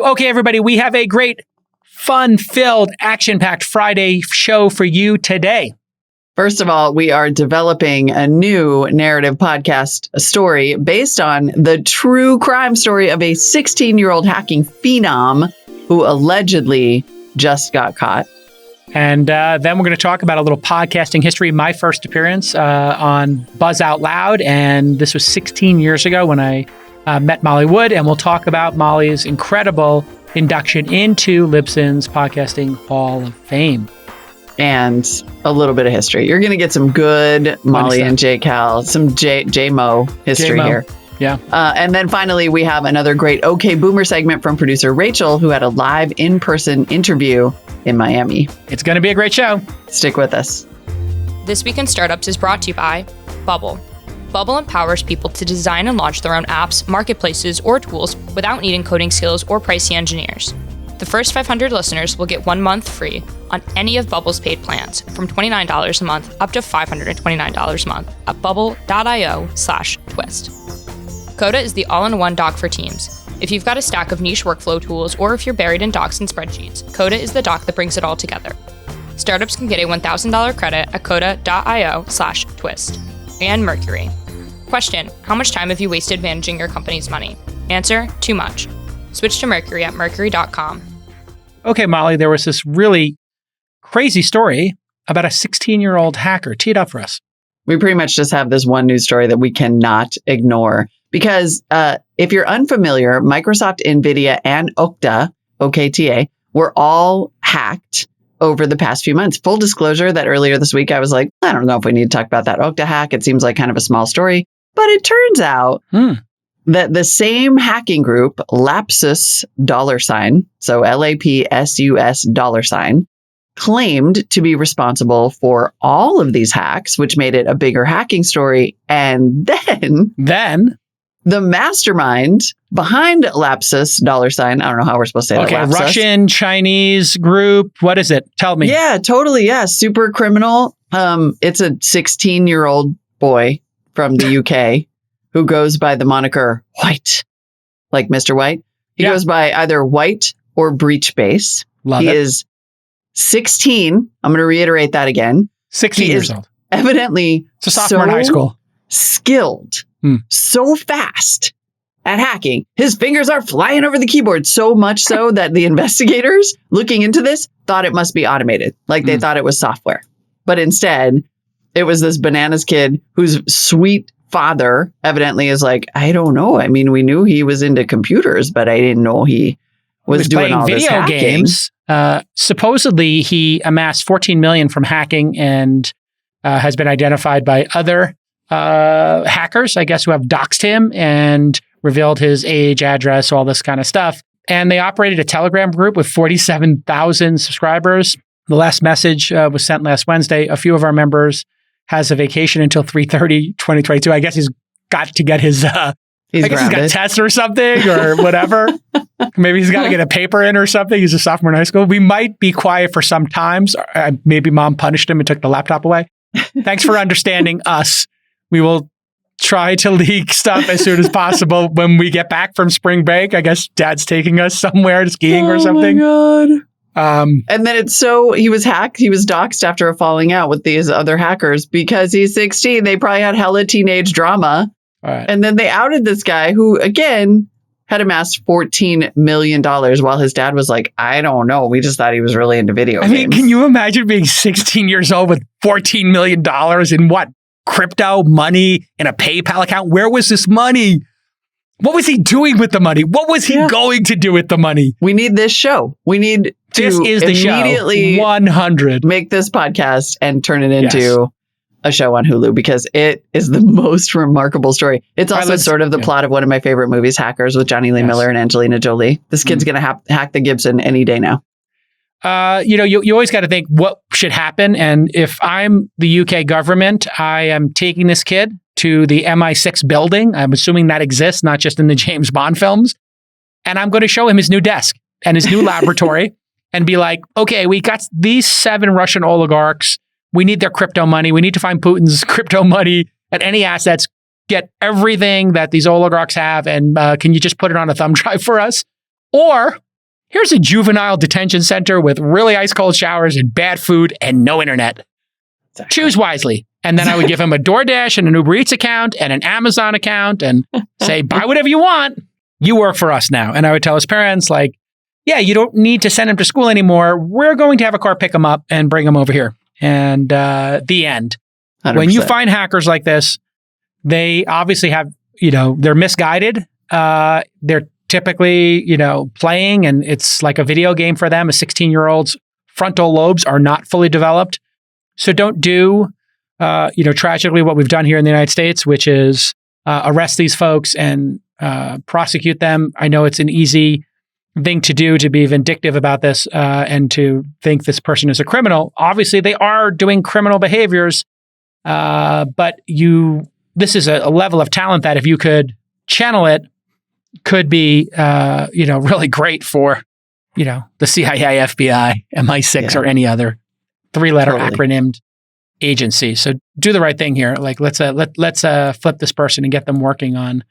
Okay, everybody, we have a great, fun-filled, action-packed Friday show for you today. First of all, we are developing a new narrative podcast story based on the true crime story of a 16-year-old hacking phenom who allegedly just got caught. And then we're going to talk about a little podcasting history. My first appearance on Buzz Out Loud, and this was 16 years ago when I met Molly Wood, and we'll talk about Molly's incredible induction into Libsyn's Podcasting Hall of Fame. And a little bit of history. You're going to get some good Molly and J-Cal, some J-Mo history here. Yeah. And then finally, we have another great OK Boomer segment from producer Rachel, who had a live in-person interview in Miami. It's going to be a great show. Stick with us. This Week in Startups is brought to you by Bubble. Bubble empowers people to design and launch their own apps, marketplaces, or tools without needing coding skills or pricey engineers. The first 500 listeners will get 1 month free on any of Bubble's paid plans from $29 a month up to $529 a month at bubble.io/twist. Coda is the all-in-one doc for teams. If you've got a stack of niche workflow tools or if you're buried in docs and spreadsheets, Coda is the doc that brings it all together. Startups can get a $1,000 credit at coda.io/twist. And Mercury. Question: how much time have you wasted managing your company's money? Answer: too much. Switch to Mercury at mercury.com. Okay, Molly, there was this really crazy story about a 16-year-old hacker. Tee it up for us. We pretty much just have this one news story that we cannot ignore. Because if you're unfamiliar, Microsoft, Nvidia, and Okta, OKTA, were all hacked over the past few months. Full disclosure that earlier this week, I was like, I don't know if we need to talk about that Okta hack. It seems like kind of a small story. But it turns out that the same hacking group, LIBSYN, so LAPSUS $, claimed to be responsible for all of these hacks, which made it a bigger hacking story. And then the mastermind behind LIBSYN $, I don't know how we're supposed to say that. Okay, Russian, Chinese group. What is it? Tell me. Yeah, totally. Yeah, super criminal. It's a 16-year-old boy from the UK who goes by the moniker White, like Mr. White. He goes by either White or Breach Base. He is 16. I'm going to reiterate that again. 16 years old. Evidently, it's a sophomore in high school. Skilled, so fast at hacking. His fingers are flying over the keyboard, so much so that the investigators looking into this thought it must be automated, like they thought it was software. But instead, it was this bananas kid whose sweet father evidently is like, I don't know. I mean, we knew he was into computers, but I didn't know he was doing all this hacking. Games. Supposedly, he amassed $14 million from hacking and has been identified by other hackers, I guess, who have doxed him and revealed his age, address, all this kind of stuff. And they operated a Telegram group with 47,000 subscribers. The last message was sent last Wednesday. A few of our members has a vacation until 3/30/2022. I guess he's got to get his, he's got a test or something or whatever. Maybe he's got to get a paper in or something. He's a sophomore in high school. We might be quiet for some times. Maybe mom punished him and took the laptop away. Thanks for understanding us. We will try to leak stuff as soon as possible when we get back from spring break. I guess dad's taking us somewhere skiing or something. Oh my God. And then he was hacked. He was doxxed after a falling out with these other hackers because he's 16. They probably had hella teenage drama. All right. And then they outed this guy who, again, had amassed $14 million while his dad was like, I don't know. We just thought he was really into video games. I mean, can you imagine being 16 years old with $14 million in what? Crypto money in a PayPal account? Where was this money? What was he doing with the money? What was he going to do with the money? We need this show. We need to immediately 100 make this podcast and turn it into a show on Hulu because it is the most remarkable story. It's also sort of the plot of one of my favorite movies, Hackers, with Johnny Lee Miller and Angelina Jolie. This kid's going to hack the Gibson any day now. You always got to think what should happen. And if I'm the UK government, I am taking this kid to the MI6 building. I'm assuming that exists, not just in the James Bond films. And I'm going to show him his new desk and his new laboratory and be like, okay, we got these 7 Russian oligarchs. We need their crypto money. We need to find Putin's crypto money and any assets, get everything that these oligarchs have. And can you just put it on a thumb drive for us? Or Here's a juvenile detention center with really ice cold showers and bad food and no internet. Exactly. Choose wisely. And then I would give him a DoorDash and an Uber Eats account and an Amazon account and say, buy whatever you want. You work for us now. And I would tell his parents, like, yeah, you don't need to send him to school anymore. We're going to have a car pick him up and bring him over here. And the end. 100%. When you find hackers like this, they obviously have, they're misguided. They're typically, playing, and it's like a video game for them. A 16-year-old's frontal lobes are not fully developed. So don't do, tragically what we've done here in the United States, which is arrest these folks and prosecute them. I know it's an easy thing to do, to be vindictive about this and to think this person is a criminal. Obviously, they are doing criminal behaviors, but this is a level of talent that if you could channel it, could be, really great for, the CIA, FBI, MI6, or any other 3-letter acronymed agency. So do the right thing here. Like let's flip this person and get them working on,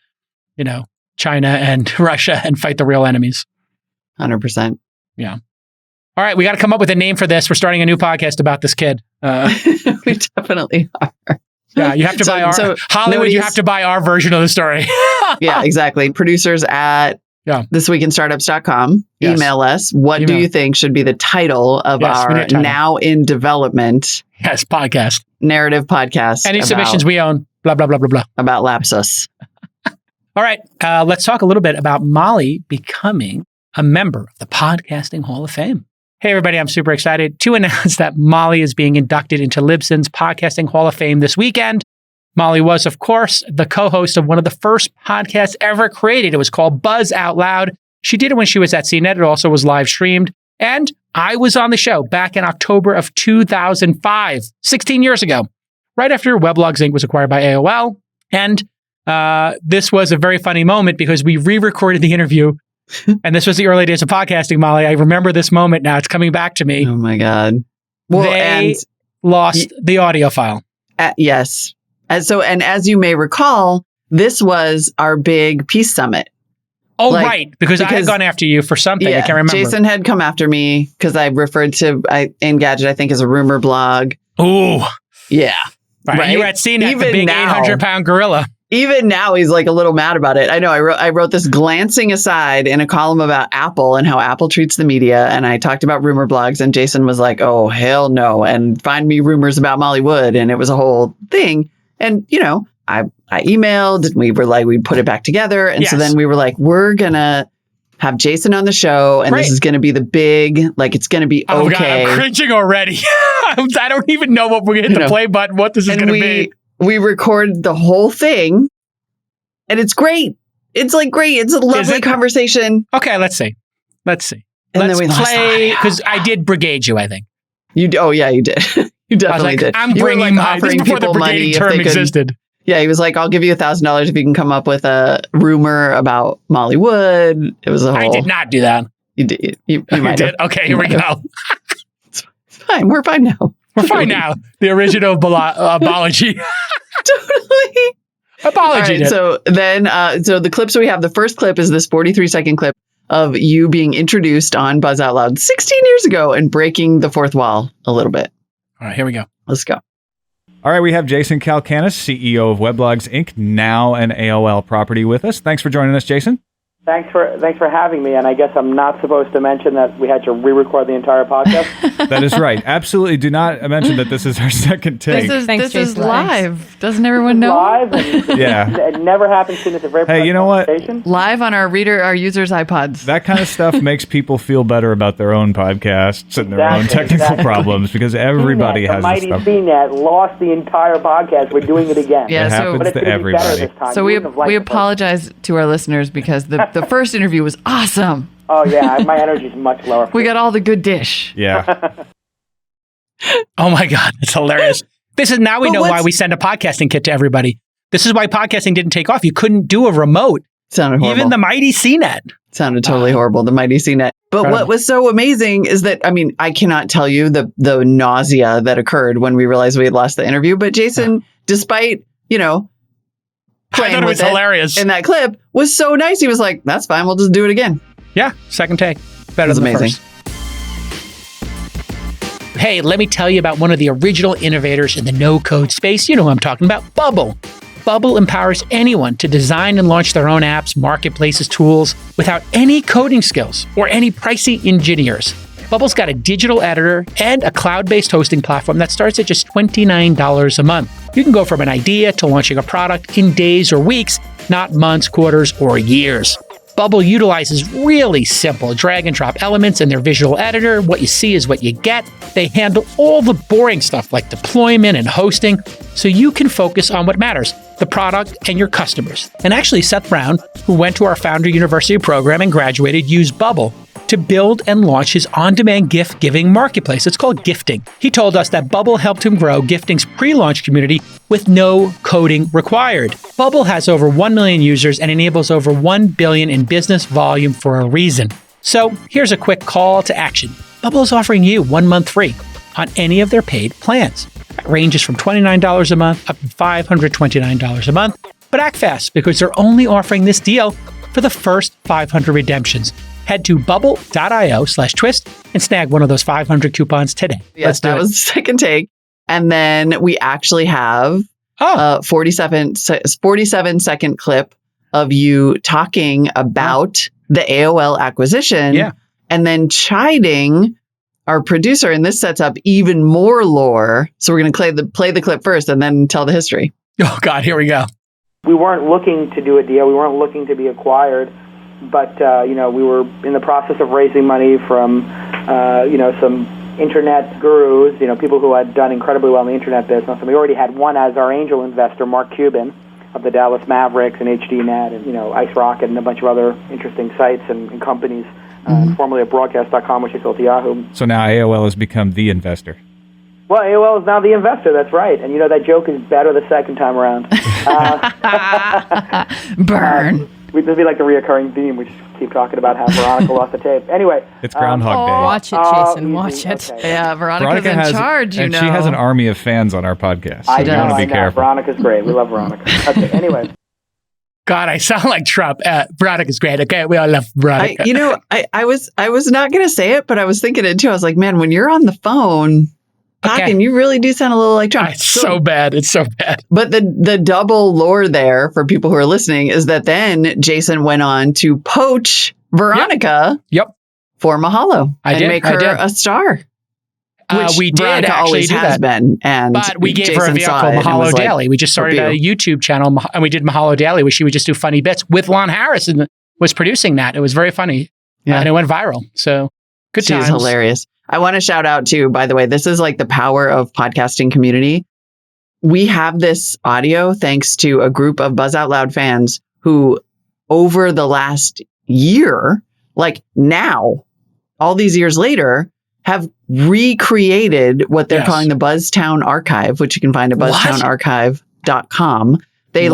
China and Russia and fight the real enemies. 100%. Yeah. All right, we got to come up with a name for this. We're starting a new podcast about this kid. We definitely are. Yeah, you have to buy Hollywood. You have to buy our version of the story. Yeah, exactly. Producers at thisweekinstartups.com. Yes. Email us. What do you think should be the title of our now in development podcast? Narrative podcast. Any submissions we own, blah, blah, blah, blah, blah. About LIBSYN. All right, let's talk a little bit about Molly becoming a member of the Podcasting Hall of Fame. Hey, everybody, I'm super excited to announce that Molly is being inducted into LIBSYN's Podcasting Hall of Fame this weekend. Molly was, of course, the co-host of one of the first podcasts ever created. It was called Buzz Out Loud. She did it when she was at CNET. It also was live streamed. And I was on the show back in October of 2005, 16 years ago, right after Weblogs Inc. was acquired by AOL. And this was a very funny moment because we re-recorded the interview. And this was the early days of podcasting, Molly. I remember this moment now. It's coming back to me. Oh, my God. Well, they lost the audio file. Yes. And as you may recall, this was our big Peace Summit. Oh, right. Because I had gone after you for something. I can't remember. Jason had come after me because I referred to Engadget, I think, as a rumor blog. Ooh. Yeah. Right. You were at CNET, the big 800-pound gorilla. Even now, he's like a little mad about it. I know. I wrote this glancing aside in a column about Apple and how Apple treats the media. And I talked about rumor blogs. And Jason was like, oh, hell no. And find me rumors about Molly Wood. And it was a whole thing. And, I emailed and we were like, we put it back together. And so then we were like, we're going to have Jason on the show. And this is going to be the big, it's going to be okay. Oh, God, I'm cringing already. I don't even know what we're going to hit the play button, what this is going to be. We record the whole thing and it's great. It's great. It's a lovely conversation. Okay, let's see. And then we play, because I did brigade you, I think. Oh, yeah, you did. You definitely did. I'm bringing money. This is before the brigading term existed. Yeah, he was like, I'll give you $1,000 if you can come up with a rumor about Molly Wood. It was a whole... I did not do that. You did. You might did? Okay, here we go. It's fine. We're fine now. We're fine now. The original apology. Totally. Apology. Right, so then, the clips we have, the first clip is this 43-second clip of you being introduced on Buzz Out Loud 16 years ago and breaking the fourth wall a little bit. All right, here we go. Let's go. All right, we have Jason Calacanis, CEO of Weblogs Inc., now an AOL property with us. Thanks for joining us, Jason. Thanks for having me, and I guess I'm not supposed to mention that we had to re-record the entire podcast. That is right. Absolutely do not mention that this is our second take. This is live. Doesn't everyone know? Live, and it never happens soon. It's a very you know what? Live on our users' iPods. That kind of stuff makes people feel better about their own podcasts and their own technical problems because everybody has this stuff. The mighty CNET lost the entire podcast. We're doing it again. Yeah, it happens to everybody. So we apologize to our listeners because the first interview was awesome. Oh, yeah. My energy is much lower. We got all the good dish. Yeah. Oh, my God. It's hilarious. Now we know why we send a podcasting kit to everybody. This is why podcasting didn't take off. You couldn't do a remote. Sounded horrible. Even the mighty CNET. Sounded totally horrible, the mighty CNET. But what was so amazing is that, I cannot tell you the nausea that occurred when we realized we had lost the interview. But Jason, despite, I thought it was hilarious in that clip, was so nice. He was like, that's fine. We'll just do it again. Yeah. Second take. Better than amazing. the first. Hey, let me tell you about one of the original innovators in the no-code space. You know who I'm talking about, Bubble. Bubble empowers anyone to design and launch their own apps, marketplaces, tools without any coding skills or any pricey engineers. Bubble's got a digital editor and a cloud-based hosting platform that starts at just $29 a month. You can go from an idea to launching a product in days or weeks, not months, quarters, or years. Bubble utilizes really simple drag and drop elements in their visual editor. What you see is what you get. They handle all the boring stuff like deployment and hosting, so you can focus on what matters, the product and your customers. And actually, Seth Brown, who went to our Founder University program and graduated, used Bubble to build and launch his on-demand gift giving marketplace. It's called Gifting. He told us that Bubble helped him grow Gifting's pre-launch community with no coding required. Bubble has over 1 million users and enables over 1 billion in business volume for a reason. So here's a quick call to action. Bubble is offering you 1 month free on any of their paid plans. It ranges from $29 a month up to $529 a month. But act fast, because they're only offering this deal for the first 500 redemptions. Head to bubble.io/twist and snag one of those 500 coupons today. Yes, that was the second take. And then we actually have a 47-second clip of you talking about the AOL acquisition and then chiding our producer. And this sets up even more lore. So we're going to play the clip first and then tell the history. Oh, God, here we go. We weren't looking to do a deal. We weren't looking to be acquired. But, we were in the process of raising money from, some internet gurus, people who had done incredibly well in the internet business. And we already had one as our angel investor, Mark Cuban, of the Dallas Mavericks and HDNet and, Ice Rocket and a bunch of other interesting sites and companies, formerly at broadcast.com, which is sold to Yahoo. So now AOL has become the investor. Well, AOL is now the investor, that's right. And that joke is better the second time around. Burn. This would be like the reoccurring theme. We just keep talking about how Veronica lost the tape. Anyway. It's Groundhog Day. Watch it, Jason. Watch it. Okay. Yeah, Veronica's in charge, and she has an army of fans on our podcast. So I you want to be careful. Veronica's great. We love Veronica. Okay, anyway. God, I sound like Trump. Veronica's great. Okay, we all love Veronica. I was not going to say it, but I was thinking it too. I was like, man, when you're on the phone talking, you really do sound a little like Trump. It's so bad. It's so bad. But the double lore there for people who are listening is that then Jason went on to poach Veronica for Mahalo and make her a star. Which we did Veronica actually always do has that. been. But we gave her a vehicle, Mahalo Daily. We just started a YouTube channel, and we did Mahalo Daily, where she would just do funny bits with Lon Harris and was producing that. It was very funny. And it went viral. So good times. She's hilarious. I want to shout out too, by the way, this is like the power of podcasting community. We have this audio thanks to a group of Buzz Out Loud fans who over the last year, like now, all these years later, have recreated what they're calling the Buzztown Archive, which you can find at buzztownarchive.com. They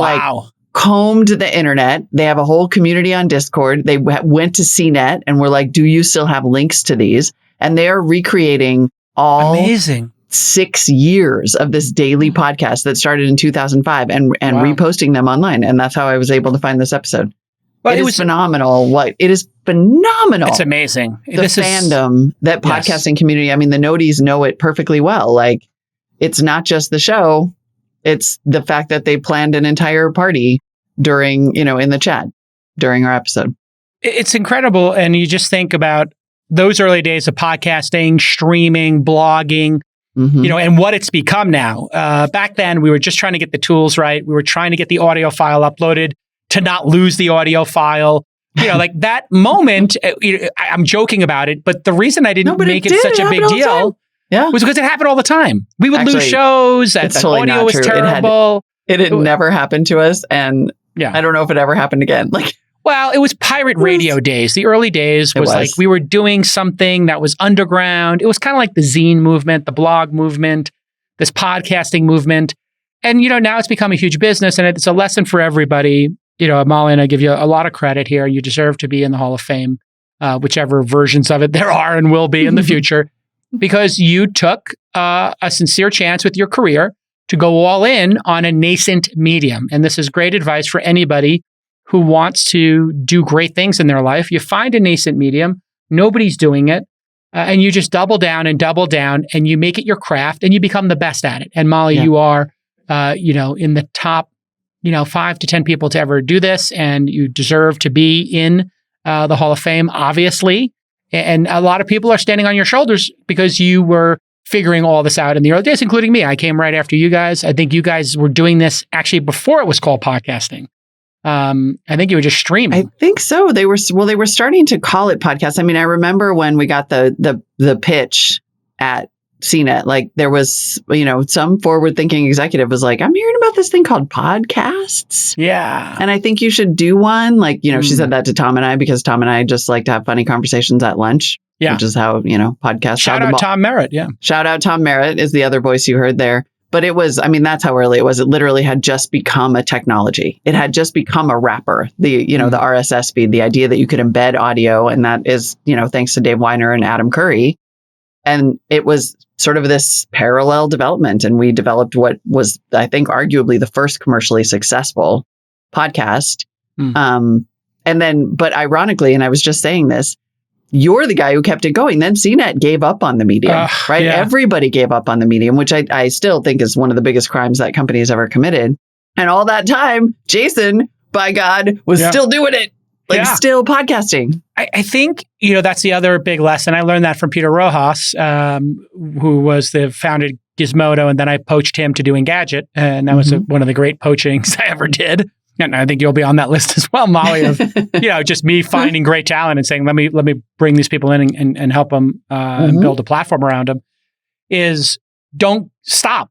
combed the internet. They have a whole community on Discord. They went to CNET and were like, do you still have links to these? And they are recreating all 6 years of this daily podcast that started in 2005 and reposting them online. And that's how I was able to find this episode. Well, it was phenomenal. It is phenomenal. It's amazing. The fandom, that podcasting community. I mean, the Nodies know it perfectly well. Like, it's not just the show. It's the fact that they planned an entire party during, in the chat during our episode. It's incredible. And you just think about those early days of podcasting, streaming, blogging, and what it's become now. Back then, we were just trying to get the tools right. We were trying to get the audio file uploaded to not lose the audio file. Like that moment, I'm joking about it, but the reason I didn't make it such a big deal was because it happened all the time. We would lose shows, and the totally audio was terrible. It had never happened to us, and I don't know if it ever happened again. Well, it was pirate radio days. The early days was like we were doing something that was underground. It was kind of like the zine movement, the blog movement, this podcasting movement. And, now it's become a huge business, and it's a lesson for everybody. Molly and I give you a lot of credit here. You deserve to be in the Hall of Fame, whichever versions of it there are and will be in the future, because you took a sincere chance with your career to go all in on a nascent medium. And this is great advice for anybody who wants to do great things in their life. You find a nascent medium, Nobody's doing it. And you just double down and you make it your craft and you become the best at it. And Molly, you are, in the top, 5 to 10 people to ever do this. And you deserve to be in the Hall of Fame, obviously. And a lot of people are standing on your shoulders because you were figuring all this out in the early days, including me. I came right after you guys. I think you guys were doing this actually before it was called podcasting. I think you were just streaming. I think so. They were starting to call it podcast. I mean, I remember when we got the pitch at CNET, like there was, some forward thinking executive was like, I'm hearing about this thing called podcasts. Yeah. And I think you should do one. Like, she said that to Tom and I, because Tom and I just like to have funny conversations at lunch. Yeah. Which is how, podcasts. Shout out Tom Merritt. Yeah. Shout out Tom Merritt is the other voice you heard there. But it was, that's how early it was. It literally had just become a technology. It had just become a wrapper. The RSS feed, the idea that you could embed audio. And that is, thanks to Dave Weiner and Adam Curry. And it was sort of this parallel development. And we developed what was, I think, arguably the first commercially successful podcast. And then, but ironically, and I was just saying this, you're the guy who kept it going. Then CNET gave up on the medium, right? Yeah. Everybody gave up on the medium, which I still think is one of the biggest crimes that company has ever committed. And all that time, Jason, by God, was still doing it. Still podcasting. I think, that's the other big lesson. I learned that from Peter Rojas, who was the founder of Gizmodo. And then I poached him to do Engadget. And that was one of the great poachings I ever did. And I think you'll be on that list as well, Molly, of, just me finding great talent and saying, let me bring these people in and help them and build a platform around them, is don't stop.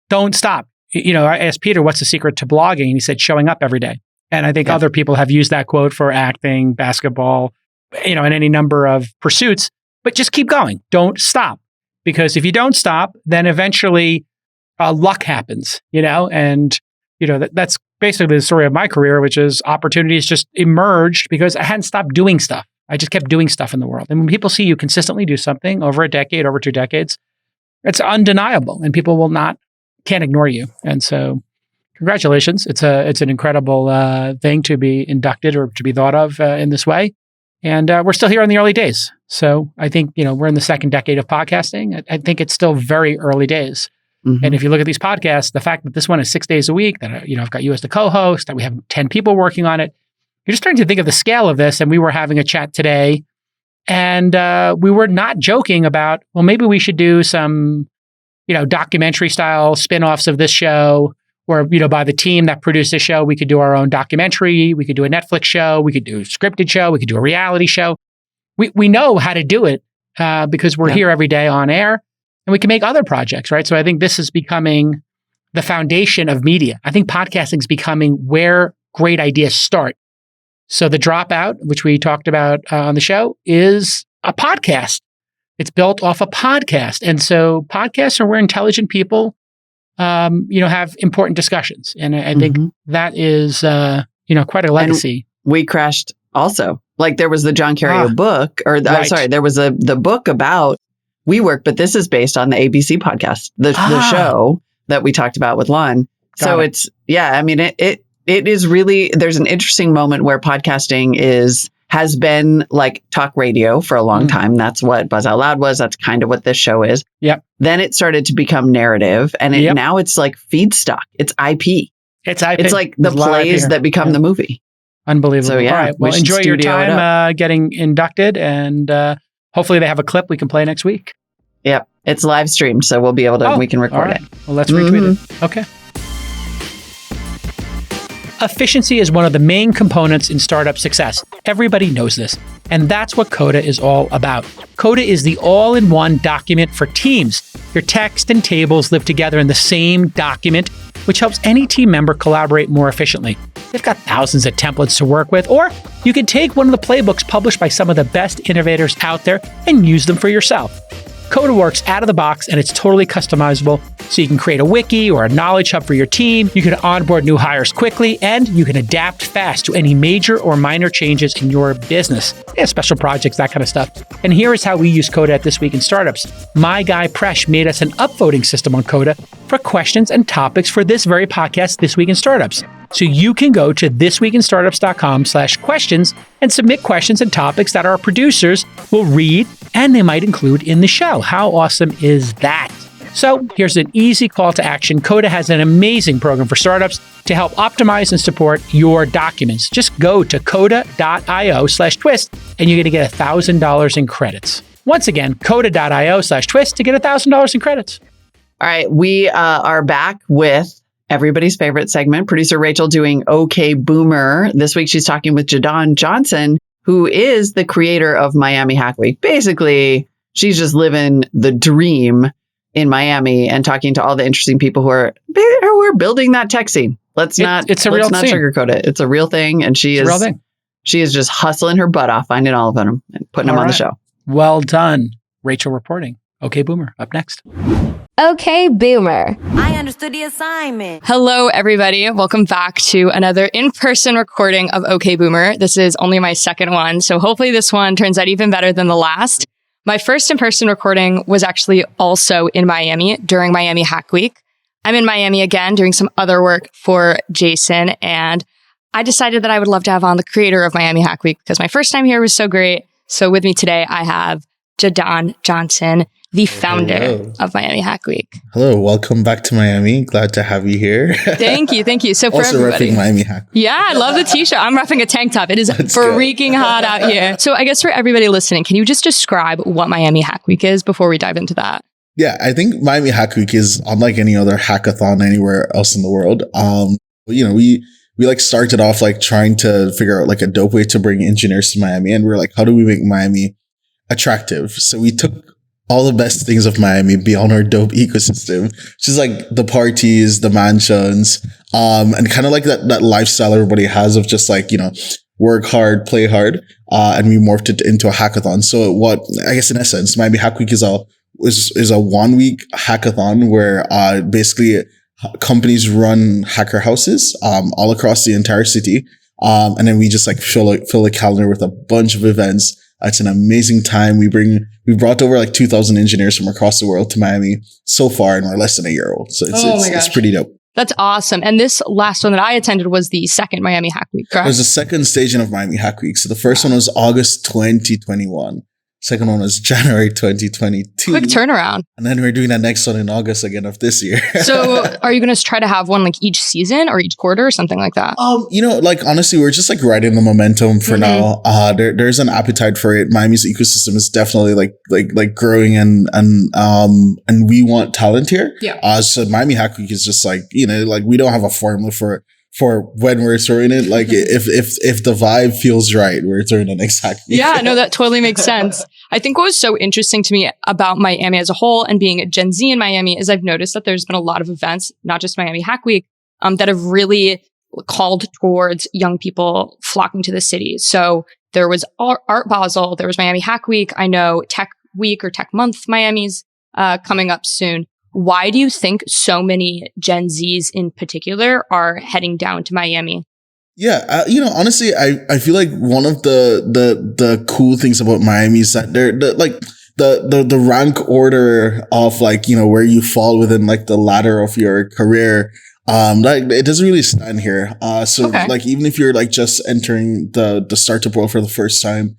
Don't stop. I asked Peter, what's the secret to blogging? And he said, showing up every day. And I think other people have used that quote for acting, basketball, and any number of pursuits, but just keep going. Don't stop. Because if you don't stop, then eventually luck happens, and that's basically the story of my career, which is opportunities just emerged because I hadn't stopped doing stuff. I just kept doing stuff in the world. And when people see you consistently do something over a decade, over 2 decades, it's undeniable and people can't ignore you. And so congratulations. It's an incredible thing to be inducted or to be thought of in this way. And we're still here in the early days. So I think, we're in the second decade of podcasting. I think it's still very early days. And if you look at these podcasts, the fact that this one is 6 days a week, that I've got you as the co-host, that we have 10 people working on it, you're just starting to think of the scale of this. And we were having a chat today, and we were not joking about, well, maybe we should do some, documentary style spin-offs of this show, or by the team that produced this show, we could do our own documentary, we could do a Netflix show, we could do a scripted show, we could do a reality show. We know how to do it because we're here every day on air. And we can make other projects, right? So I think this is becoming the foundation of media. I think podcasting is becoming where great ideas start. So the Dropout, which we talked about on the show, is a podcast. It's built off a podcast. And so podcasts are where intelligent people, have important discussions. And I think that is, quite a legacy. And we crashed also. Like there was the John Carreyrou book, there was the book about WeWork, but this is based on the ABC podcast, the show that we talked about with Lon. So it's, it is really, there's an interesting moment where podcasting has been like talk radio for a long time. That's what Buzz Out Loud was. That's kind of what this show is. Yep. Then it started to become narrative, and now it's like feedstock. It's IP. It's IP. It's like the plays that become the movie. Unbelievable. So, all right. Well, enjoy your time getting inducted, and hopefully they have a clip we can play next week. Yep. It's live streamed, so we'll be able to, we can record it. Well, let's retweet it. Okay. Efficiency is one of the main components in startup success. Everybody knows this. And that's what Coda is all about. Coda is the all-in-one document for teams. Your text and tables live together in the same document, which helps any team member collaborate more efficiently. They've got thousands of templates to work with, or you can take one of the playbooks published by some of the best innovators out there and use them for yourself. Coda works out of the box, and it's totally customizable, so you can create a wiki or a knowledge hub for your team, you can onboard new hires quickly, and you can adapt fast to any major or minor changes in your business. Special projects, that kind of stuff. And here is how we use Coda at This Week in Startups. My guy Presh made us an upvoting system on Coda for questions and topics for this very podcast, This Week in Startups. So you can go to thisweekinstartups.com/questions and submit questions and topics that our producers will read and they might include in the show. How awesome is that? So here's an easy call to action. Coda has an amazing program for startups to help optimize and support your documents. Just go to coda.io/twist and you're going to get $1,000 in credits. Once again, coda.io/twist to get $1,000 in credits. All right, we are back with everybody's favorite segment, producer Rachel doing OK Boomer. This week she's talking with Jadon Johnson, who is the creator of Miami Hack Week. Basically, she's just living the dream in Miami and talking to all the interesting people who are building that tech scene. Let's not sugarcoat it. It's a real thing, and she is just hustling her butt off, finding all of them and putting them on the show. Well done, Rachel reporting. OK Boomer, up next. OK Boomer. I understood the assignment. Hello, everybody. Welcome back to another in-person recording of OK Boomer. This is only my second one, so hopefully this one turns out even better than the last. My first in-person recording was actually also in Miami during Miami Hack Week. I'm in Miami again doing some other work for Jason, and I decided that I would love to have on the creator of Miami Hack Week because my first time here was so great. So with me today, I have Jadon Johnson, the founder of Miami Hack Week. Hello, welcome back to Miami. Glad to have you here. Thank you. So for also everybody, repping Miami Hack Week. Yeah, I love the t-shirt. I'm repping a tank top. It is freaking hot out here. So I guess for everybody listening, can you just describe what Miami Hack Week is before we dive into that? Yeah, I think Miami Hack Week is unlike any other hackathon anywhere else in the world. We like started off like trying to figure out like a dope way to bring engineers to Miami, and we're like, how do we make Miami attractive? So we took all the best things of Miami beyond our dope ecosystem, which is like the parties, the mansions, and kind of like that lifestyle everybody has of just like, work hard, play hard. And we morphed it into a hackathon. So what, I guess in essence, Miami Hack Week is a 1 week hackathon where, basically companies run hacker houses, all across the entire city. And then we just like fill the calendar with a bunch of events. It's an amazing time. We brought over like 2,000 engineers from across the world to Miami so far, and we're less than a year old. So it's pretty dope. That's awesome. And this last one that I attended was the second Miami Hack Week, correct? It was the second station of Miami Hack Week. So the first one was August 2021. Second one was January 2022. Quick turnaround. And then we're doing that next one in August again of this year. So are you going to try to have one like each season or each quarter or something like that? Like honestly, we're just like riding the momentum for now. There's an appetite for it. Miami's ecosystem is definitely like growing and we want talent here. Yeah. So Miami Hack Week is just like, like we don't have a formula for when we're throwing it. Like if the vibe feels right, we're throwing the next hack week. Yeah, no, that totally makes sense. I think what was so interesting to me about Miami as a whole and being a Gen Z in Miami is I've noticed that there's been a lot of events, not just Miami Hack Week, that have really called towards young people flocking to the city. So there was Art Basel, there was Miami Hack Week. I know Tech Week or Tech Month Miami's coming up soon. Why do you think so many Gen Zs in particular are heading down to Miami? Yeah, honestly, I feel like one of the cool things about Miami is that the rank order of like, where you fall within like the ladder of your career, like it doesn't really stand here. Like even if you're like just entering the startup world for the first time,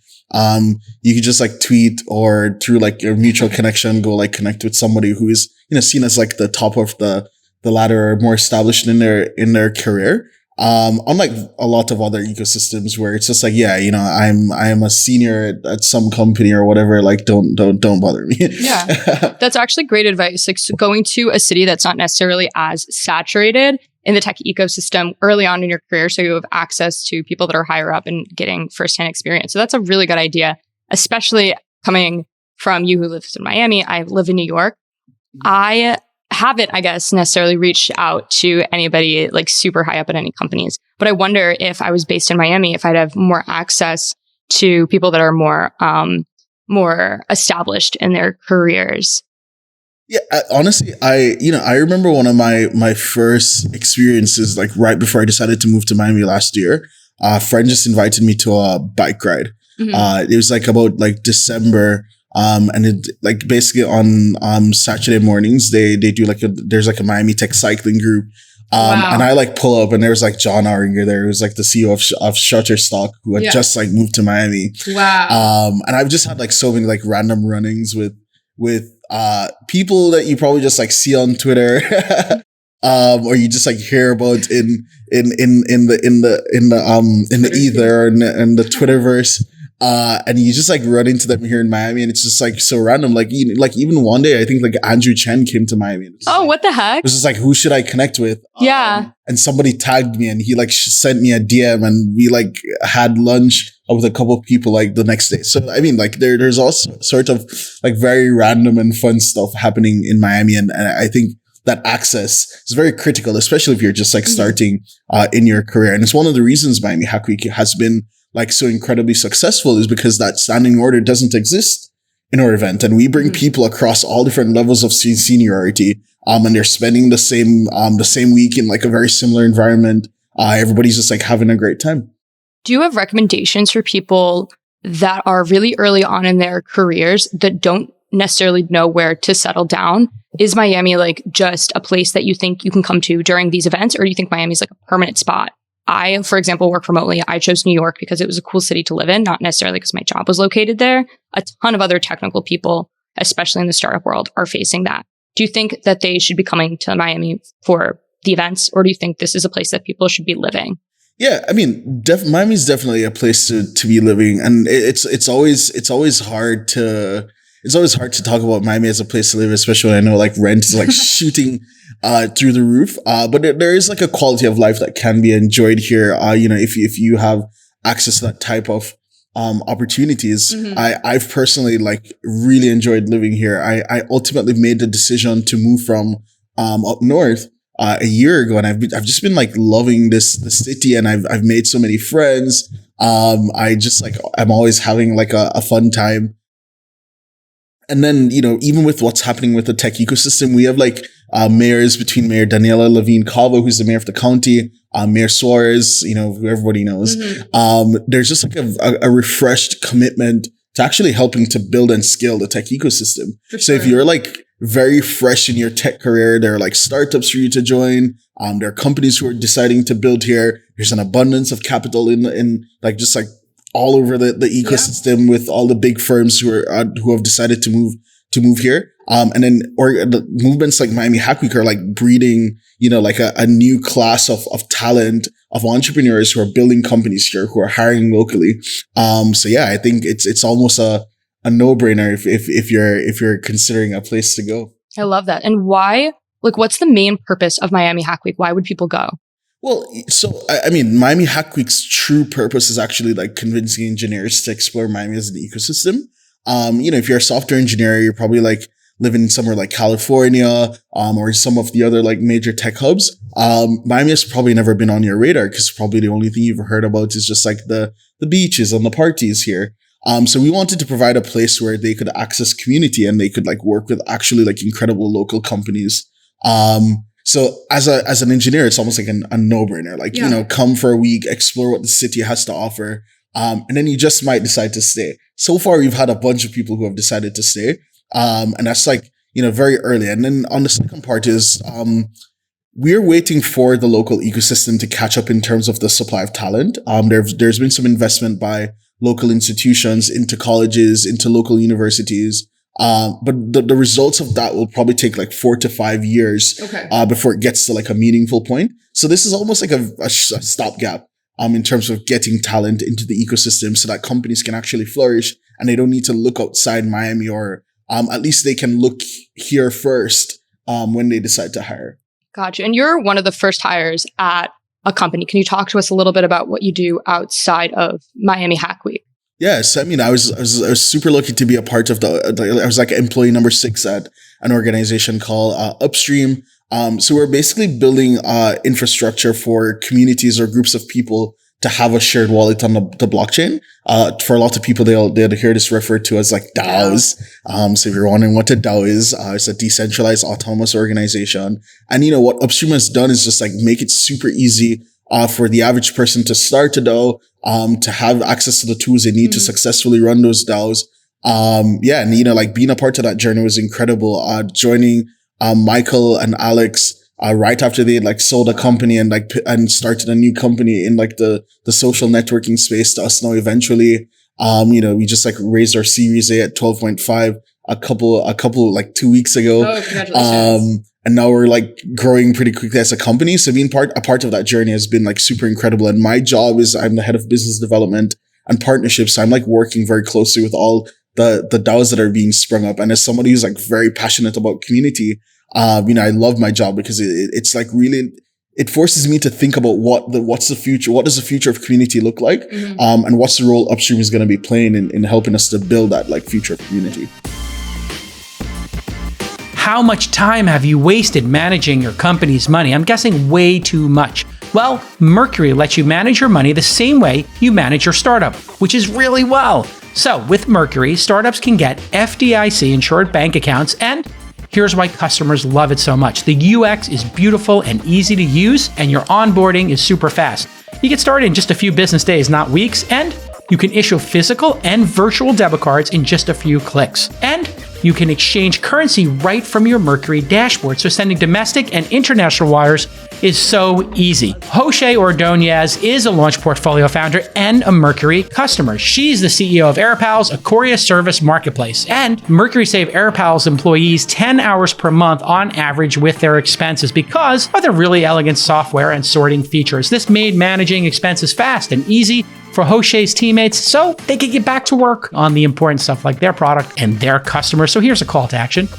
you could just like tweet or through like your mutual connection, go like connect with somebody who is, seen as like the top of the ladder or more established in their career. Unlike a lot of other ecosystems where it's just like, I am a senior at some company or whatever, like don't bother me. Yeah. That's actually great advice. Like going to a city that's not necessarily as saturated in the tech ecosystem early on in your career, so you have access to people that are higher up and getting firsthand experience. So that's a really good idea, especially coming from you who lives in Miami. I live in New York. I haven't, I guess, necessarily reached out to anybody like super high up at any companies. But I wonder if I was based in Miami, if I'd have more access to people that are more established in their careers. Yeah, honestly, I remember one of my first experiences, like right before I decided to move to Miami last year. A friend just invited me to a bike ride. Mm-hmm. It was like about like December. And it like basically on Saturday mornings, they do like there's like a Miami Tech cycling group. And I like pull up and there's like John Aringer there, who's like the CEO of Shutterstock, who had just like moved to Miami. Wow. And I've just had like so many like random run-ins with people that you probably just like see on Twitter, or you just like hear about in the ether and the Twitterverse. And you just like run into them here in Miami, and it's just like so random. Like, even one day, I think like Andrew Chen came to Miami. What the heck? It was just like, who should I connect with? Yeah. And somebody tagged me, and he like sent me a DM, and we like had lunch with a couple of people like the next day. So I mean, like there's also sort of like very random and fun stuff happening in Miami, and I think that access is very critical, especially if you're just like starting in your career. And it's one of the reasons Miami Hack Week has been like so incredibly successful, is because that standing order doesn't exist in our event. And we bring people across all different levels of seniority. And they're spending the same week in like a very similar environment. Everybody's just like having a great time. Do you have recommendations for people that are really early on in their careers that don't necessarily know where to settle down? Is Miami like just a place that you think you can come to during these events, or do you think Miami's like a permanent spot? I, for example, work remotely. I chose New York because it was a cool city to live in, not necessarily because my job was located there. A ton of other technical people, especially in the startup world, are facing that. Do you think that they should be coming to Miami for the events, or do you think this is a place that people should be living? Yeah, I mean, Miami's definitely a place to be living, and it's always hard to talk about Miami as a place to live, especially when I know like rent is like shooting through the roof. But there is like a quality of life that can be enjoyed here. If you have access to that type of opportunities. I've personally like really enjoyed living here. I ultimately made the decision to move from up north a year ago, and I've just been like loving this city, and I've made so many friends. I'm always having like a fun time. And then, even with what's happening with the tech ecosystem, we have like mayors between Mayor Daniela Levine Cavo, who's the mayor of the county, Mayor Suarez, who everybody knows. There's just like a refreshed commitment to actually helping to build and scale the tech ecosystem. So if you're like very fresh in your tech career, there are like startups for you to join. There are companies who are deciding to build here. There's an abundance of capital in like just like all over the ecosystem, with all the big firms who have decided to move here. And then the movements like Miami Hack Week are like breeding, like a new class of talent, of entrepreneurs who are building companies here, who are hiring locally. So yeah, I think it's almost a no-brainer if you're considering a place to go. I love that. And why? Like, what's the main purpose of Miami Hack Week? Why would people go? Well, so, I mean, Miami Hack Week's true purpose is actually like convincing engineers to explore Miami as an ecosystem. If you're a software engineer, you're probably like living somewhere like California, or some of the other like major tech hubs. Miami has probably never been on your radar, because probably the only thing you've heard about is just like the beaches and the parties here. So we wanted to provide a place where they could access community, and they could like work with actually like incredible local companies. So as an engineer, it's almost like a no-brainer. Like, come for a week, explore what the city has to offer. And then you just might decide to stay. So far, we've had a bunch of people who have decided to stay. And that's like, very early. And then on the second part is, we're waiting for the local ecosystem to catch up in terms of the supply of talent. There's been some investment by local institutions into colleges, into local universities. But the results of that will probably take like 4 to 5 years before it gets to like a meaningful point. So this is almost like a stopgap in terms of getting talent into the ecosystem, so that companies can actually flourish, and they don't need to look outside Miami, or at least they can look here first when they decide to hire. Gotcha. And you're one of the first hires at a company. Can you talk to us a little bit about what you do outside of Miami Hack Week? Yes, I mean, I was super lucky to be a part of I was like employee number 6 at an organization called Upstream. So we're basically building infrastructure for communities or groups of people to have a shared wallet on the blockchain. For a lot of people, they'll hear this referred to as like DAOs. So if you're wondering what a DAO is, it's a decentralized autonomous organization. And what Upstream has done is just like make it super easy for the average person to start a DAO, to have access to the tools they need to successfully run those DAOs. And like being a part of that journey was incredible. Joining Michael and Alex right after they like sold a company and and started a new company in like the social networking space to us now eventually. We just like raised our Series A at 12.5 a couple like 2 weeks ago. Oh, congratulations. And now we're like growing pretty quickly as a company. So being a part of that journey has been like super incredible. And my job is I'm the head of business development and partnerships. So I'm like working very closely with all the DAOs that are being sprung up. And as somebody who's like very passionate about community, I love my job because it's like really, it forces me to think about what's the future, what does the future of community look like? Mm-hmm. And what's the role Upstream is going to be playing in helping us to build that like future of community. How much time have you wasted managing your company's money? I'm guessing way too much. Well, Mercury lets you manage your money the same way you manage your startup, which is really well. So with Mercury, startups can get FDIC insured bank accounts, and here's why customers love it so much. The UX is beautiful and easy to use, and your onboarding is super fast. You get started in just a few business days, not weeks, and you can issue physical and virtual debit cards in just a few clicks. And you can exchange currency right from your Mercury dashboard, so sending domestic and international wires is so easy. Jose Ordonez is a Launch Portfolio founder and a Mercury customer. She's the CEO of AirPals, a courier service marketplace. And Mercury saved AirPals employees 10 hours per month on average with their expenses because of their really elegant software and sorting features. This made managing expenses fast and easy for Jose's teammates so they could get back to work on the important stuff like their product and their customers. So here's a call to action.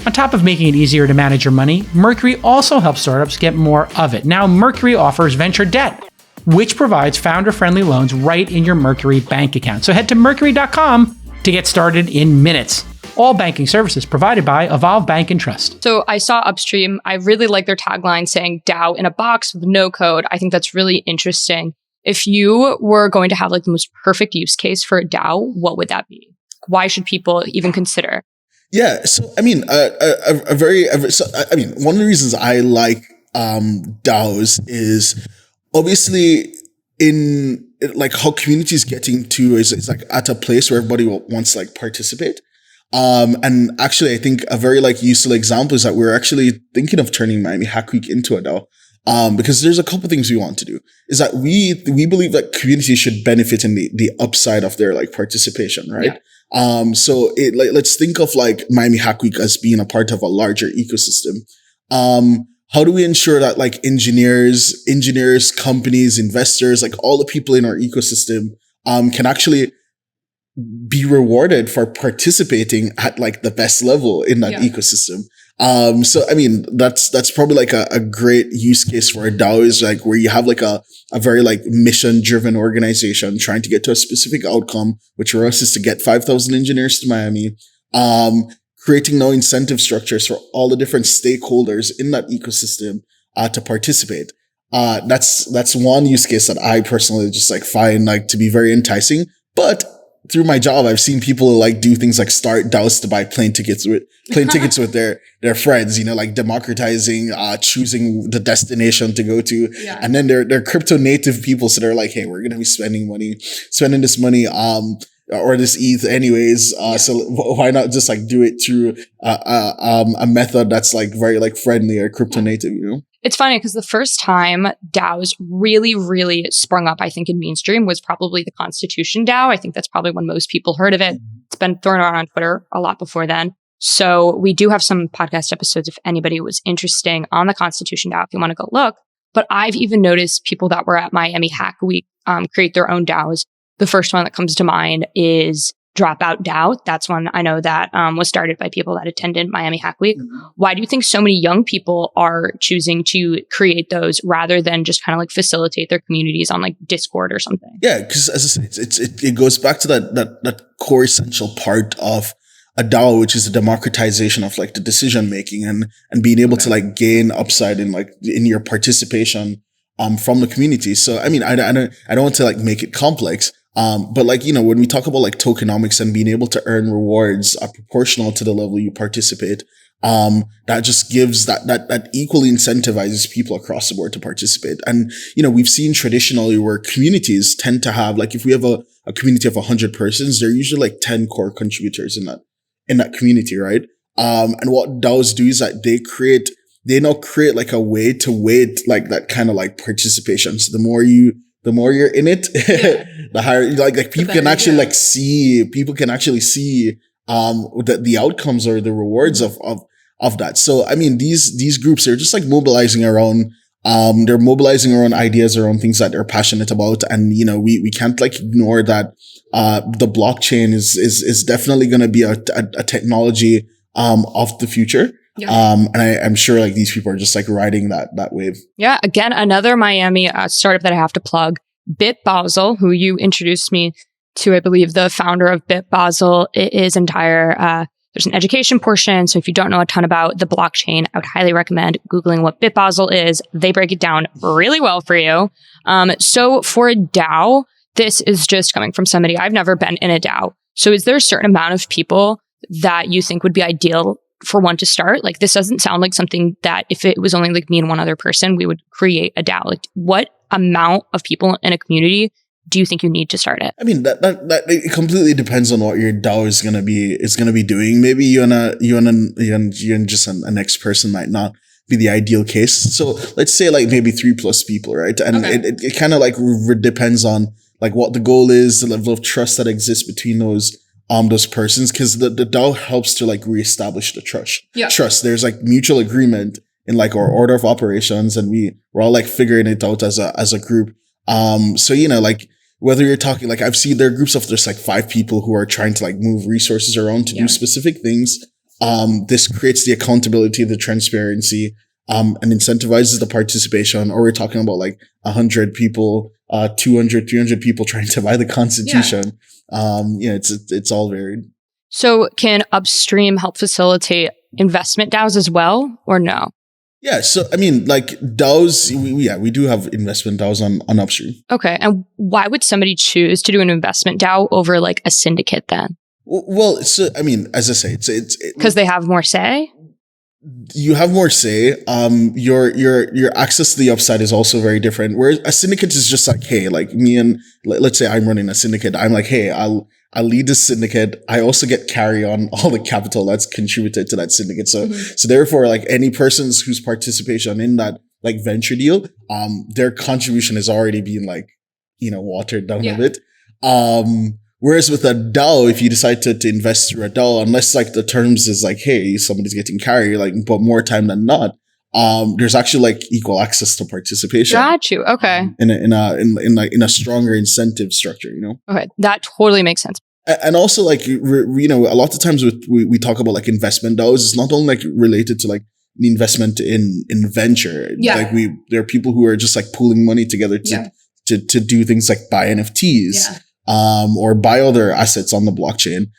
On top of making it easier to manage your money, Mercury also helps startups get more of it. Now, Mercury offers venture debt, which provides founder-friendly loans right in your Mercury bank account. So head to mercury.com to get started in minutes. All banking services provided by Evolve Bank and Trust. So I saw Upstream. I really like their tagline saying DAO in a box with no code. I think that's really interesting. If you were going to have like the most perfect use case for a DAO, what would that be? Why should people even consider? Yeah. So, one of the reasons I like, DAOs is obviously in like how community is getting to is like at a place where everybody wants to like participate. And actually I think a very like useful example is that we're actually thinking of turning Miami Hack Week into a DAO. Because there's a couple things we want to do is that we believe that communities should benefit in the upside of their like participation, right? Yeah. Let's think of like Miami Hack Week as being a part of a larger ecosystem. How do we ensure that like engineers, companies, investors, like all the people in our ecosystem, can actually be rewarded for participating at like the best level in that ecosystem? That's probably like a great use case for a DAO is like where you have like a very like mission driven organization trying to get to a specific outcome, which for us is to get 5,000 engineers to Miami, creating now incentive structures for all the different stakeholders in that ecosystem, to participate. That's one use case that I personally just like find like to be very enticing, but through my job, I've seen people like do things like start DAOs to buy plane tickets with their friends, like democratizing, choosing the destination to go to. Yeah. And then they're crypto native people. So they're like, hey, we're going to be spending this money, or this ETH anyways. So why not just like do it through, a method that's like very like friendly or crypto native, It's funny because the first time DAOs really, really sprung up, I think, in mainstream was probably the Constitution DAO. I think that's probably when most people heard of it. It's been thrown around on Twitter a lot before then. So we do have some podcast episodes if anybody was interested on the Constitution DAO, if you want to go look. But I've even noticed people that were at Miami Hack Week create their own DAOs. The first one that comes to mind is Dropout DAO. That's one I know that was started by people that attended Miami Hack Week. Mm-hmm. Why do you think so many young people are choosing to create those rather than just kind of like facilitate their communities on like Discord or something? Yeah, because as I say, it goes back to that core essential part of a DAO, which is the democratization of like the decision making and being able to like gain upside in your participation from the community. So I don't want to like make it complex. But like, when we talk about like tokenomics and being able to earn rewards proportional to the level you participate, that just gives that equally incentivizes people across the board to participate. And, we've seen traditionally where communities tend to have, like, if we have a community of 100 persons, there are usually like 10 core contributors in that community, right? And what DAOs do is that they create they now create like a way to weight like that kind of like participation. So the more you're in it, the higher, like people can actually see the outcomes or the rewards of that. So I mean, these groups are just like mobilizing around. They're mobilizing around ideas, around things that they're passionate about, and we can't like ignore that. The blockchain is definitely going to be a technology of the future. Yeah. And I'm sure like these people are just like riding that wave. Yeah. Again, another Miami startup that I have to plug, BitBasel, who you introduced me to, I believe the founder of BitBasel. It is entire, there's an education portion. So if you don't know a ton about the blockchain, I would highly recommend Googling what BitBasel is. They break it down really well for you. So for a DAO, this is just coming from somebody, I've never been in a DAO. So is there a certain amount of people that you think would be ideal for one to start? Like, this doesn't sound like something that if it was only like me and one other person, we would create a DAO. Like, what amount of people in a community do you think you need to start it? I mean, that it completely depends on what your DAO is gonna be doing. Maybe you and just a next person might not be the ideal case. So let's say like maybe 3+ people, right? And it kind of like depends on like what the goal is, the level of trust that exists between those persons, because the DAO helps to like reestablish the trust. Yeah. Trust. There's like mutual agreement in like our order of operations, and we're all like figuring it out as a group. So like whether you're talking like I've seen there are groups of just like 5 people who are trying to like move resources around to do specific things. This creates the accountability, the transparency, and incentivizes the participation. Or we're talking about like 100 people, 200, 300 people trying to buy the constitution. It's all varied. So can Upstream help facilitate investment DAOs as well, or no? Yeah. So, I mean, like DAOs, we do have investment DAOs on Upstream. Okay. And why would somebody choose to do an investment DAO over like a syndicate then? Well, so, I mean, as I say, it's because they have more say. You have more say. Your access to the upside is also very different. Whereas a syndicate is just like, hey, like me and let's say I'm running a syndicate. I'm like, hey, I'll lead this syndicate. I also get carry on all the capital that's contributed to that syndicate. So therefore, like any persons whose participation in that like venture deal, their contribution is already being like, watered down a bit. Whereas with a DAO, if you decide to invest through a DAO, unless like the terms is like, hey, somebody's getting carry, like, but more time than not, there's actually like equal access to participation. Got you. Okay. In a stronger incentive structure, Okay, that totally makes sense. And also like, a lot of times we talk about like investment DAOs. It's not only like related to like the investment in venture. Yeah. Like there are people who are just like pooling money together to do things like buy NFTs. Yeah. Or buy other assets on the blockchain,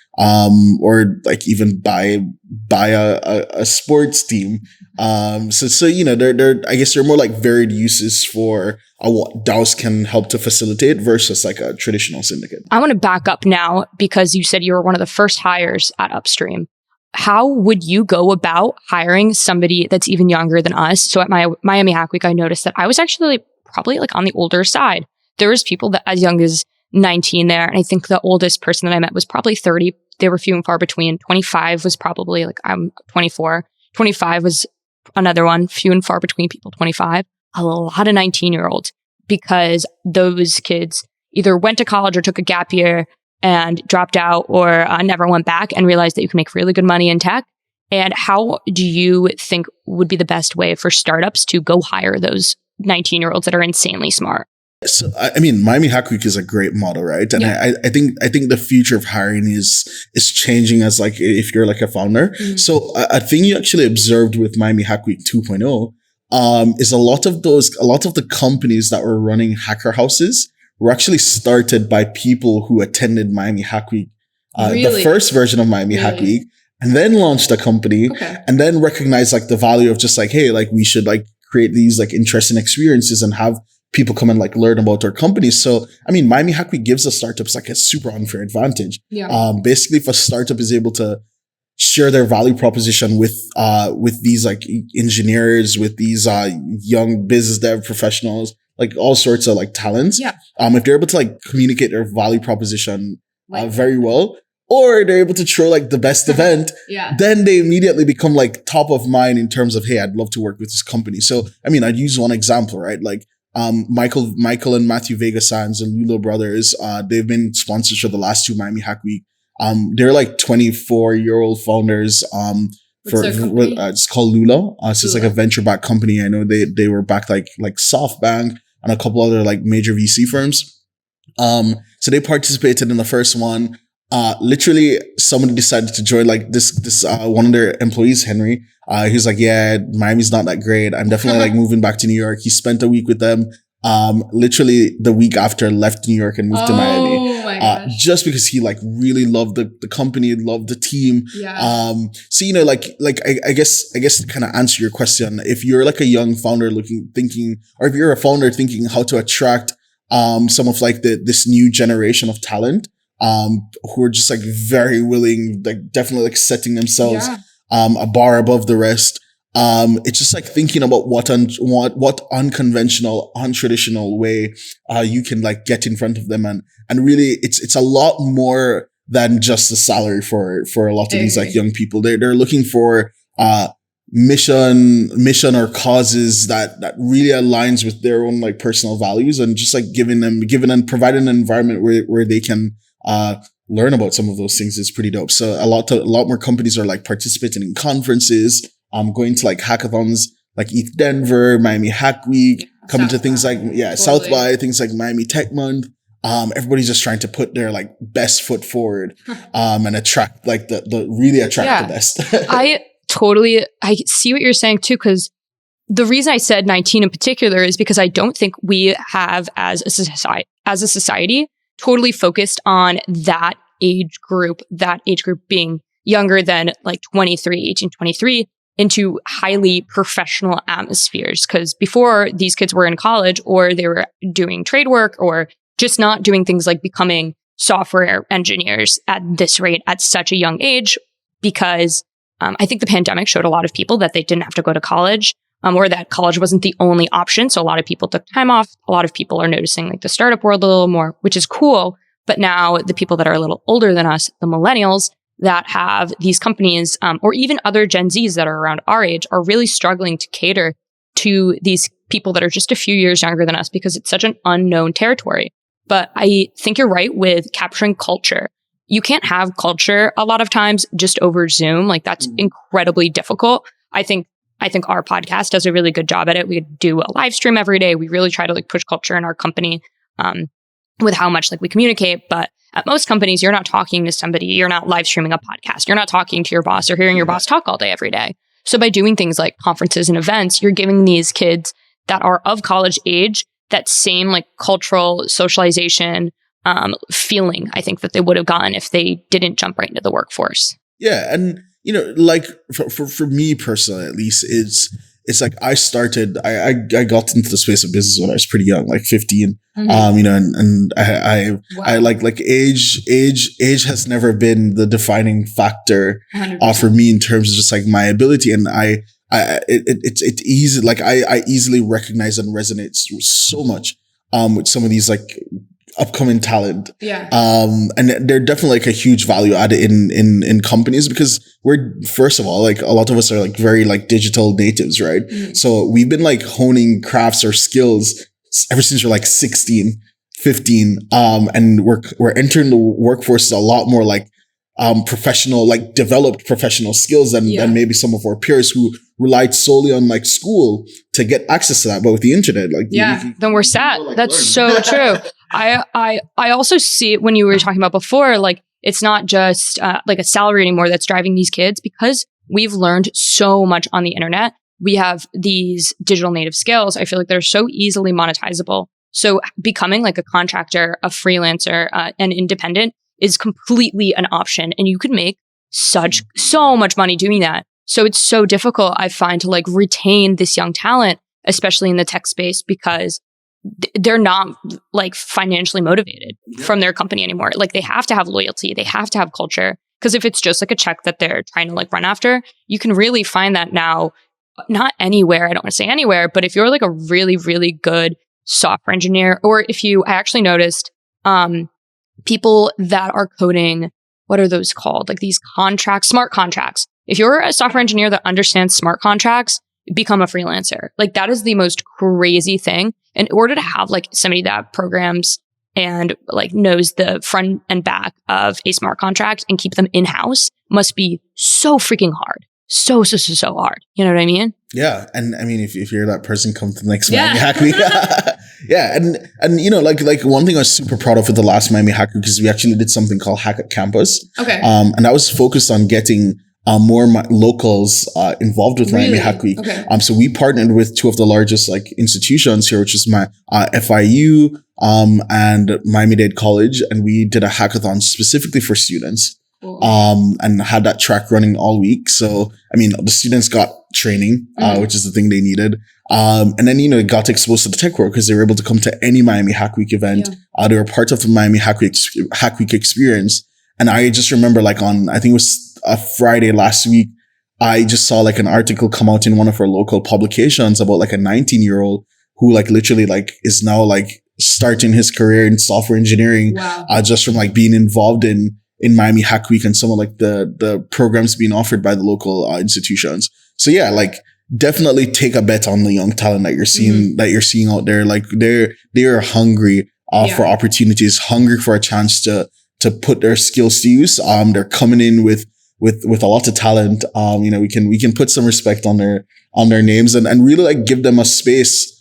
or like even buy a sports team. So there I guess there are more like varied uses for what DAOs can help to facilitate versus like a traditional syndicate. I want to back up now because you said you were one of the first hires at Upstream. How would you go about hiring somebody that's even younger than us? So at my Miami Hack Week, I noticed that I was actually probably like on the older side. There was people that as young as 19 there. And I think the oldest person that I met was probably 30. They were few and far between. 25 was probably like, I'm 24. 25 was another one, few and far between people, 25. A lot of 19-year-olds, because those kids either went to college or took a gap year and dropped out, or never went back and realized that you can make really good money in tech. And how do you think would be the best way for startups to go hire those 19-year-olds that are insanely smart? So, I mean, Miami Hack Week is a great model, right? And I think the future of hiring is changing as like, if you're like a founder. Mm-hmm. So a thing you actually observed with Miami Hack Week 2.0, is a lot of the companies that were running hacker houses were actually started by people who attended Miami Hack Week, the first version of Miami Hack Week, and then launched a company and then recognized like the value of just like, hey, like we should like create these like interesting experiences and have people come and like learn about our companies. So, I mean, Miami Hack Week gives the startups like a super unfair advantage. Yeah. Basically, if a startup is able to share their value proposition with these like engineers, with these young business dev professionals, like all sorts of like talents. Yeah. If they're able to like communicate their value proposition very well, or they're able to throw like the best event, Yeah. then they immediately become like top of mind in terms of, hey, I'd love to work with this company. So, I mean, I'd use one example, right? Like, Michael and Matthew Vega Sands and Lula Brothers, they've been sponsors for the last 2 Miami Hack Week. They're like 24-year-old founders. It's called Lula. So it's like a venture-backed company. I know they were backed like SoftBank and a couple other like major VC firms. So they participated in the first one. Literally somebody decided to join like this one of their employees, Henry. He's like, yeah, Miami's not that great. I'm definitely like moving back to New York. He spent a week with them. Literally the week after left New York and moved to Miami. Oh my gosh. Just because he like really loved the company, loved the team. Yeah. So, you know, I guess to kind of answer your question, if you're like a young founder thinking, or if you're a founder thinking how to attract, some of like this new generation of talent, who are just like very willing, like definitely like setting themselves, a bar above the rest. It's just like thinking about what unconventional, untraditional way, you can like get in front of them. And really it's a lot more than just the salary for a lot of these like young people. They're looking for, mission or causes that really aligns with their own like personal values, and just like providing an environment where they can, learn about some of those things is pretty dope. So a lot more companies are like participating in conferences, going to like hackathons like ETH Denver, Miami Hack Week, coming to things like, South by, things like Miami Tech Month. Everybody's just trying to put their like best foot forward, and attract like really attract the best. I see what you're saying too, because the reason I said 19 in particular is because I don't think we have as a society totally focused on that age group being younger than like 18, 23 into highly professional atmospheres. Because before, these kids were in college, or they were doing trade work, or just not doing things like becoming software engineers at this rate at such a young age, because I think the pandemic showed a lot of people that they didn't have to go to college, or that college wasn't the only option. So a lot of people took time off. A lot of people are noticing like the startup world a little more, which is cool. But now the people that are a little older than us, the millennials that have these companies, or even other Gen Zs that are around our age, are really struggling to cater to these people that are just a few years younger than us, because it's such an unknown territory. But I think you're right with capturing culture. You can't have culture a lot of times just over Zoom. Like, that's incredibly difficult. I think our podcast does a really good job at it. We do a live stream every day. We really try to like push culture in our company, with how much like we communicate. But at most companies, you're not talking to somebody. You're not live streaming a podcast. You're not talking to your boss or hearing your boss talk all day, every day. So by doing things like conferences and events, you're giving these kids that are of college age that same like cultural socialization, feeling, I think, that they would have gotten if they didn't jump right into the workforce. Yeah. And, you know, like for me personally, at least, it's like I got into the space of business when I was pretty young, like 15. You know, and I like age has never been the defining factor for me in terms of just like my ability. And it's easy. Like I easily recognize and resonate so much, with some of these like upcoming talent. Yeah. And they're definitely like a huge value add in companies, because we're, first of all, like a lot of us are like very like digital natives, right? So we've been like honing crafts or skills ever since we're like 16, 15. And we're entering the workforce a lot more like, professional, like developed professional skills than maybe some of our peers who relied solely on like school to get access to that. But with the internet, like, then we're set. That's so true. I also see it when you were talking about before, like, it's not just like a salary anymore that's driving these kids, because we've learned so much on the internet. We have these digital native skills. I feel like they're so easily monetizable. So becoming like a contractor, a freelancer, an independent is completely an option, and you could make so much money doing that. So it's so difficult, I find, to like retain this young talent, especially in the tech space, because they're not like financially motivated from their company anymore. Like, they have to have loyalty, they have to have culture. Because if it's just like a check that they're trying to like run after, you can really find that now, not anywhere. I don't want to say anywhere, but if you're like a really, really good software engineer, or if I actually noticed, people that are coding what are those called? Like these contracts, smart contracts. If you're a software engineer that understands smart contracts, become a freelancer. Like that is the most crazy thing. In order to have like somebody that programs and like knows the front and back of a smart contract and keep them in-house must be so freaking hard. So hard. You know what I mean? Yeah. And I mean, if you're that person, come to the next Miami Hack Week. Yeah. And you know, like one thing I was super proud of with the last Miami Hack Week because we actually did something called Hack at Campus. Okay. And that was focused on getting more locals involved with Miami Hack Week. Okay. So we partnered with two of the largest like institutions here, which is my FIU and Miami-Dade College, and we did a hackathon specifically for students. Cool. And had that track running all week. So, I mean, the students got training, which is the thing they needed. And then, you know, got exposed to the tech world because they were able to come to any Miami Hack Week event. Yeah. They were part of the Miami Hack Week experience. And I just remember like on, I think it was a Friday last week, I just saw like an article come out in one of our local publications about like a 19-year-old who like literally like is now like starting his career in software engineering. Wow. Just from like being involved in Miami Hack Week and some of like the programs being offered by the local institutions. So yeah, like definitely take a bet on the young talent that you're seeing out there. Like they're hungry for opportunities, hungry for a chance to put their skills to use. They're coming in with a lot of talent. You know, we can put some respect on their names and really like give them a space.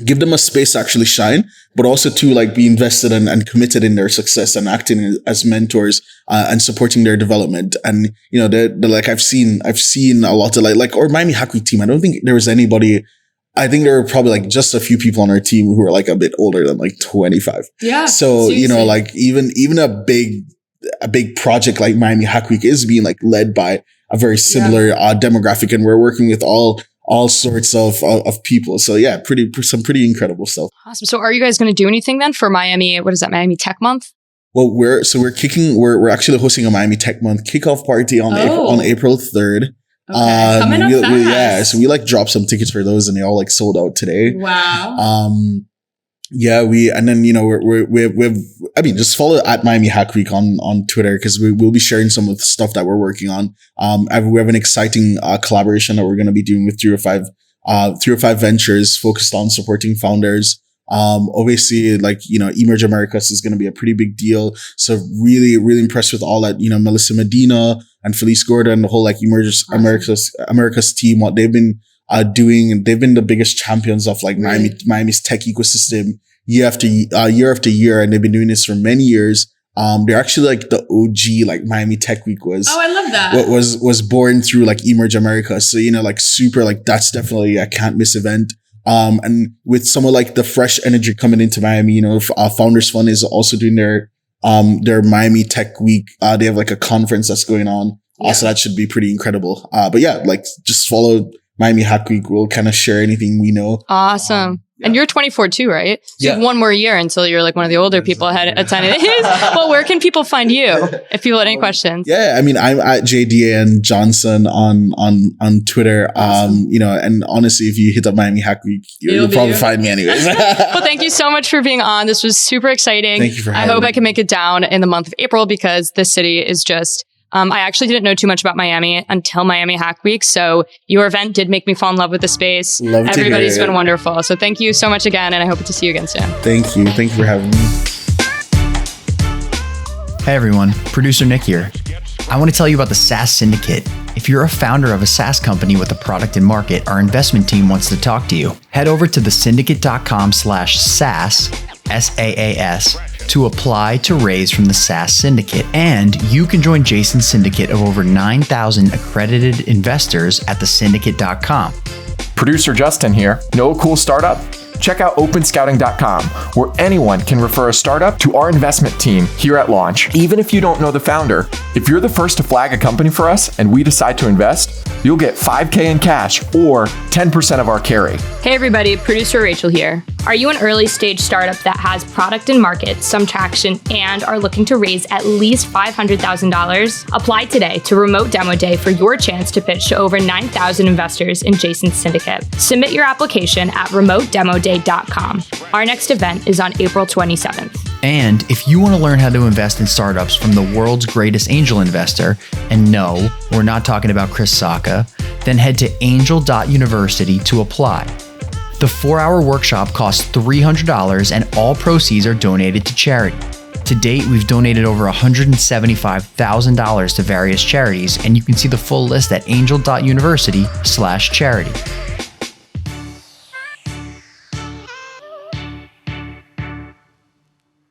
Give them a space to actually shine, but also to like be invested and committed in their success and acting as mentors, and supporting their development. And, you know, they're like, I've seen a lot of like our Miami Hack Week team. I don't think there was anybody. I think there were probably like just a few people on our team who were like a bit older than like 25. Yeah. So, seriously. You know, like even a big project like Miami Hack Week is being like led by a very similar demographic, and we're working with all sorts of people. So yeah, some pretty incredible stuff. Awesome. So are you guys going to do anything then for Miami? What is that? Miami Tech Month? Well, we're actually hosting a Miami Tech Month kickoff party on April 3rd. Okay. Coming up fast. So we like dropped some tickets for those and they all like sold out today. Wow. Yeah, and then, you know, just follow at Miami Hack Week on Twitter because we'll be sharing some of the stuff that we're working on. We have an exciting collaboration that we're going to be doing with 305 Ventures focused on supporting founders. Obviously, like, you know, Emerge Americas is going to be a pretty big deal. So really, really impressed with all that, you know, Melissa Medina and Felice Gordon, the whole like Emerge Americas team, what they've been doing. They've been the biggest champions of like Miami's tech ecosystem year after year, and they've been doing this for many years. They're actually like the OG, like Miami Tech Week was. Oh, I love that. Was born through like Emerge America. So, you know, like super, like that's definitely a can't miss event. And with some of like the fresh energy coming into Miami, you know, Founders Fund is also doing their Miami Tech Week. They have like a conference that's going on. So that should be pretty incredible. But yeah, like just follow Miami Hack Week. We'll kind of share anything we know. Awesome. And you're 24 too, right? So you have one more year until you're like one of the older people attending this. Well, where can people find you if people have any questions? Yeah, I mean, I'm at JDN Johnson on Twitter. Awesome. You know, and honestly, if you hit up Miami Hack Week, you'll probably find me anyways. Well, thank you so much for being on. This was super exciting. Thank you for having me. I hope I can make it down in the month of April because this city is just... I actually didn't know too much about Miami until Miami Hack Week. So your event did make me fall in love with the space. Everybody's been wonderful. So thank you so much again. And I hope to see you again soon. Thank you. Thank you for having me. Hey everyone, producer Nick here. I want to tell you about the SaaS Syndicate. If you're a founder of a SaaS company with a product in market, our investment team wants to talk to you. Head over to thesyndicate.com/SaaS, SAAS, to apply to raise from the SaaS Syndicate. And you can join Jason's syndicate of over 9,000 accredited investors at thesyndicate.com. Producer Justin here. Know a cool startup? Check out openscouting.com, where anyone can refer a startup to our investment team here at launch. Even if you don't know the founder, if you're the first to flag a company for us and we decide to invest, you'll get $5,000 in cash or 10% of our carry. Hey everybody, producer Rachel here. Are you an early stage startup that has product and market, some traction, and are looking to raise at least $500,000? Apply today to Remote Demo Day for your chance to pitch to over 9,000 investors in Jason's syndicate. Submit your application at remotedemoday.com. Our next event is on April 27th. And if you want to learn how to invest in startups from the world's greatest angel investor, and no, we're not talking about Chris Sacca, then head to angel.university to apply. The 4-hour workshop costs $300 and all proceeds are donated to charity. To date, we've donated over $175,000 to various charities, and you can see the full list at angel.university/charity.